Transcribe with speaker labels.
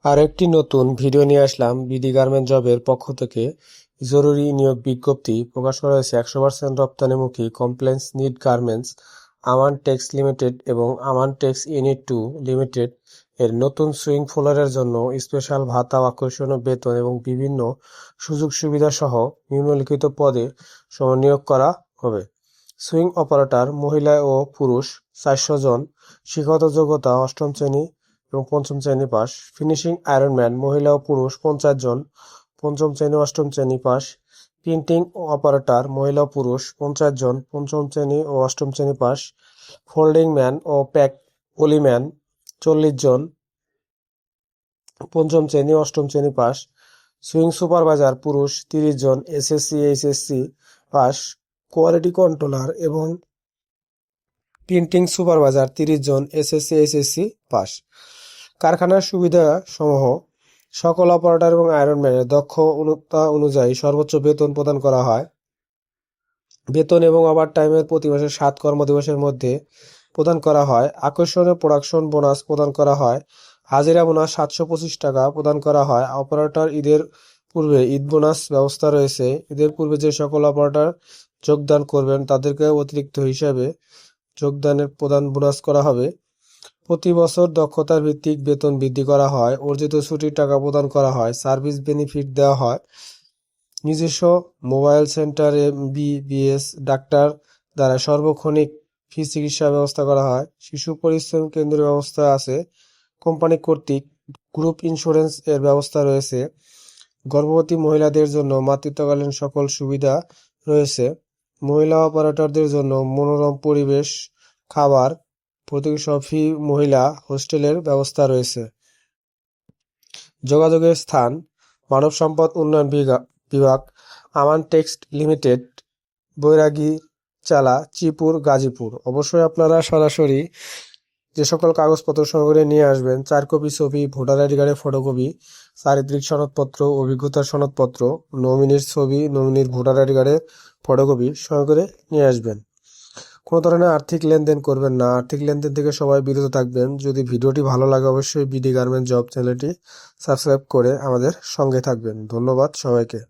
Speaker 1: আরেকটি নতুন ভিডিও নিয়ে আসলাম বিডি গার্মেন্ট জবের পক্ষ থেকে। জরুরি নিয়োগ বিজ্ঞপ্তি প্রকাশ করা হয়েছে 100% রপ্তানিমুখী কমপ্লেক্স নিড গার্মেন্টস আমান টেক্স লিমিটেড এবং আমান টেক্স ইউনিট 2 লিমিটেড এর নতুন সুইং ফ্লোরের জন্য স্পেশাল ভাতা, আকর্ষণীয় বেতন এবং বিভিন্ন সুযোগ সুবিধা সহ নিম্নলিখিত পদে সমনিয়োগ করা হবে। সুইং অপারেটর মহিলা ও পুরুষ 400 জন, শিক্ষাগত যোগ্যতা অষ্টম শ্রেণী এবং পঞ্চম শ্রেণী পাস। ফিনিশিং আয়রনম্যান মহিলা ও পুরুষ 50 জন, পঞ্চম শ্রেণী অষ্টম শ্রেণী পাস। প্রিন্টিং অপারেটর মহিলা ও পুরুষ 50 জন, পঞ্চম শ্রেণী ও অষ্টম শ্রেণী পাস। ফোল্ডিং ম্যান ও প্যাক পলিম্যান 40 জন, পঞ্চম শ্রেণী অষ্টম শ্রেণী পাস। সুইং সুপারভাইজার পুরুষ 30 জন, এসএসসি এইচএসসি পাস। কোয়ালিটি কন্ট্রোলার এবং প্রিন্টিং সুপারভাইজার 30 জন, এসএসসি এইচএসসি পাস। কারখানার সুবিধা সমূহ: সকল অপারেটর এবং আয়রনম্যানের দক্ষতা অনুযায়ী সর্বোচ্চ বেতন প্রদান করা হয়। বেতন এবং ওভারটাইমের প্রতি মাসে 7 কর্মদিবসের মধ্যে প্রদান করা হয়। আকর্ষণীয় প্রোডাকশন বোনাস প্রদান করা হয়। হাজিরা বোনাস 725 টাকা প্রদান করা হয়। অপারেটর ঈদের পূর্বে ঈদ বোনাস ব্যবস্থা রয়েছে। ঈদের পূর্বে যে সকল অপারেটর যোগদান করবেন তাদেরকে অতিরিক্ত হিসাবে যোগদানের প্রদান বোনাস করা হবে। প্রতি বছর দক্ষতার ভিত্তিক বেতন বৃদ্ধি করা হয়। অর্জিত ছুটির টাকা প্রদান করা হয়। সার্ভিস বেনিফিট দেওয়া হয়। নিজস্ব মোবাইল সেন্টার এমবিবিএস ডাক্তার দ্বারা সার্বক্ষণিক ফি চিকিৎসা ব্যবস্থা করা হয়। শিশু পরিশ্রম কেন্দ্রের ব্যবস্থা আছে। কোম্পানি কর্তৃক গ্রুপ ইন্স্যুরেন্স এর ব্যবস্থা রয়েছে। গর্ভবতী মহিলাদের জন্য মাতৃত্বকালীন সকল সুবিধা রয়েছে। মহিলা অপারেটরদের জন্য মনোরম পরিবেশ, খাবার, প্রতিসব ফি মহিলা হোস্টেলের ব্যবস্থা রয়েছে। যোগাযোগের স্থান: মানব সম্পদ উন্নয়ন বিভাগ, আমান টেক্সট লিমিটেড, বৈরাগী চালা, শ্রীপুর, গাজীপুর। অবশ্যই আপনারা সরাসরি যে সকল কাগজপত্র সহকারে নিয়ে আসবেন: 4 কপি ছবি, ভোটার আইডি কার্ডের ফটোকপি, চারিত্রিক সনদপত্র, অভিজ্ঞতার সনদপত্র, নমিনির ছবি, নমিনির ভোটার আইডি কার্ডের ফটোকপি সহকারে নিয়ে আসবেন। কোনো ধরনের আর্থিক লেনদেন করবেন না। আর্থিক লেনদেন থেকে সবাই বিরত থাকবেন। যদি ভিডিওটি ভালো লাগে অবশ্যই বিডি গার্মেন্ট জব চ্যানেলটি সাবস্ক্রাইব করে আমাদের সঙ্গে থাকবেন। ধন্যবাদ সবাইকে।